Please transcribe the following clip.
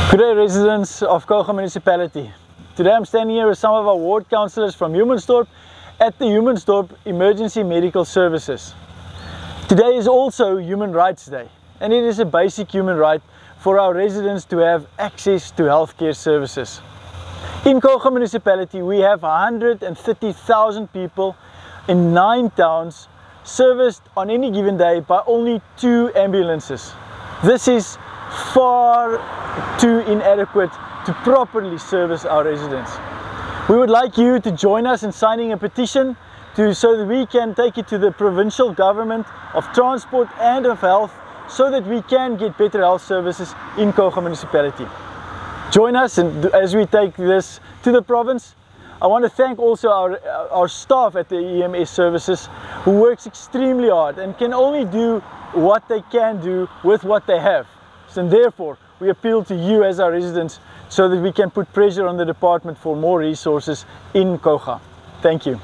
Good day, residents of Coega Municipality. Today I'm standing here with some of our ward councillors from Humansdorp at the Humansdorp Emergency Medical Services. Today is also Human Rights Day, and it is a basic human right for our residents to have access to healthcare services. In Coega Municipality we have 130,000 people in 9 towns serviced on any given day by only 2 ambulances. This is far too inadequate to properly service our residents. We would like you to join us in signing a petition so that we can take it to the provincial government of transport and of health so that we can get better health services in Coega Municipality. Join us as we take this to the province. I want to thank also our staff at the EMS services who works extremely hard and can only do what they can do with what they have. And therefore, we appeal to you as our residents so that we can put pressure on the department for more resources in Coega. Thank you.